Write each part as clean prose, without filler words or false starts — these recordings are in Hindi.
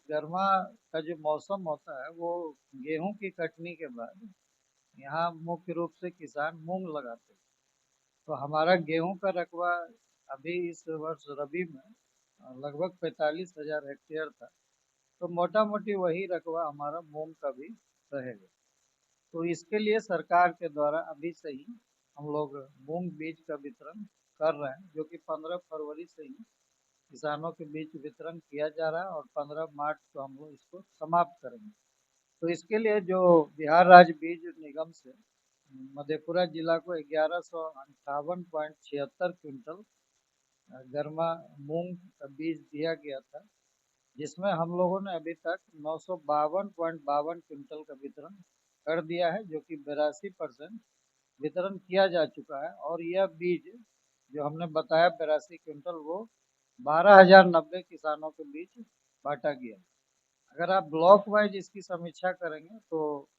गर्मा का जो मौसम होता है वो गेहूं की कटनी के बाद यहाँ मुख्य रूप से किसान मूंग लगाते हैं। तो हमारा गेहूं का रकबा अभी इस वर्ष रबी में लगभग 45,000 हेक्टेयर था। तो मोटा मोटी वही रकबा हमारा मूंग का भी रहेगा। तो इसके लिए सरकार के द्वारा अभी से ही हम लोग मूंग बीज का वितरण कर रहे हैं, जो कि 15 फरवरी से ही किसानों के बीच वितरण किया जा रहा है और 15 मार्च को हम लोग इसको समाप्त करेंगे। तो इसके लिए जो बिहार राज्य बीज निगम से मधेपुरा जिला को 1158.76 क्विंटल गर्मा मूंग का बीज दिया गया था, जिसमें हम लोगों ने अभी तक 952.52 क्विंटल का वितरण कर दिया है, जो कि 82% वितरण किया जा चुका है। और यह बीज जो हमने बताया 82 क्विंटल, वो 12,090 किसानों के बीच बांटा गया। अगर आप ब्लॉक वाइज इसकी समीक्षा करेंगे तो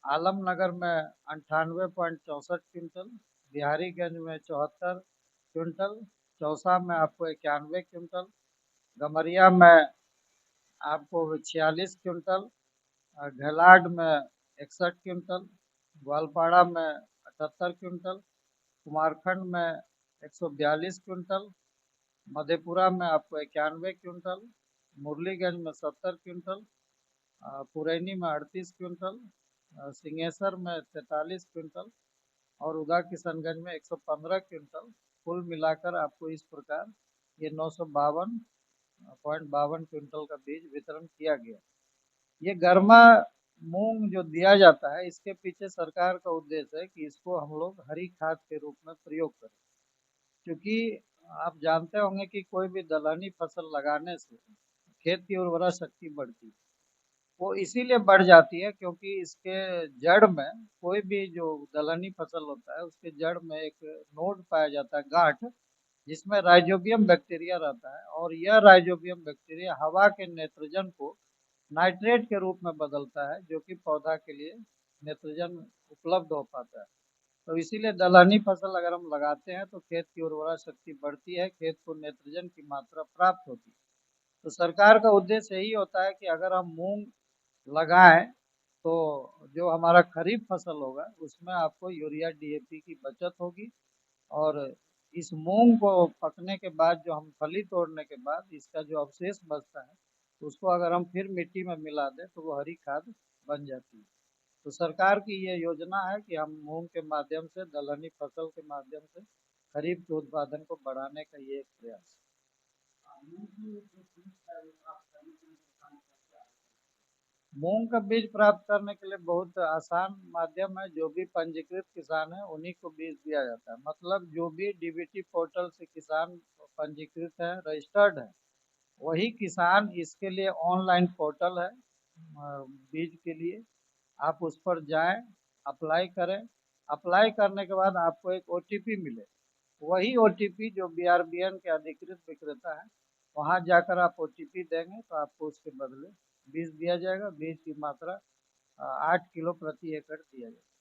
आलमनगर में 98.64 क्विंटल, बिहारीगंज में 74 क्विंटल, चौसा में आपको 91 क्विंटल, गमरिया में आपको 46 क्विंटल, घैलाड में 61 क्विंटल, ग्वालपाड़ा में 78 क्विंटल, कुमारखंड में 142 क्विंटल, मधेपुरा में आपको 91 क्विंटल, मुरलीगंज में 70 क्विंटल, पुरैनी में 38 क्विंटल, सिंहेश्वर में 43 क्विंटल और उदा किशनगंज में 115 क्विंटल। कुल मिलाकर आपको इस प्रकार ये 952.52 क्विंटल का बीज वितरण किया गया। ये गर्मा मूंग जो दिया जाता है, इसके पीछे सरकार का उद्देश्य है कि इसको हम लोग हरी खाद के रूप में प्रयोग करें। क्योंकि आप जानते होंगे कि कोई भी दलहनी फसल लगाने से खेत की उर्वरा शक्ति बढ़ती है। वो इसीलिए बढ़ जाती है क्योंकि इसके जड़ में, कोई भी जो दलहनी फसल होता है उसके जड़ में एक नोड पाया जाता है, गांठ, जिसमें राइजोबियम बैक्टीरिया रहता है। और यह राइजोबियम बैक्टीरिया हवा के नाइट्रोजन को नाइट्रेट के रूप में बदलता है, जो कि पौधा के लिए नाइट्रोजन उपलब्ध हो पाता है। तो इसीलिए दलहनी फसल अगर हम लगाते हैं तो खेत की उर्वरा शक्ति बढ़ती है, खेत को नाइट्रोजन की मात्रा प्राप्त होती है। तो सरकार का उद्देश्य यही होता है कि अगर हम मूंग लगाएं तो जो हमारा खरीफ फसल होगा उसमें आपको यूरिया डीएपी की बचत होगी। और इस मूंग को पकने के बाद, जो हम फली तोड़ने के बाद इसका जो अवशेष बचता है, उसको अगर हम फिर मिट्टी में मिला दें तो वो हरी खाद बन जाती है। तो सरकार की ये योजना है कि हम मूंग के माध्यम से, दलहनी फसल के माध्यम से खरीफ के उत्पादन को बढ़ाने का ये एक प्रयास है। मूंग का बीज प्राप्त करने के लिए बहुत आसान माध्यम है। जो भी पंजीकृत किसान है उन्हीं को बीज दिया जाता है। मतलब जो भी डीबीटी पोर्टल से किसान पंजीकृत है, रजिस्टर्ड है, वही किसान इसके लिए ऑनलाइन पोर्टल है बीज के लिए, आप उस पर जाएं, अप्लाई करें। अप्लाई करने के बाद आपको एक ओटीपी मिले, वही ओटीपी जो बीआरबीएन के अधिकृत विक्रेता है, वहां जाकर आप ओटीपी देंगे तो आपको उसके बदले बीज दिया जाएगा। बीज की मात्रा 8 किलो प्रति एकड़ दिया जाएगा।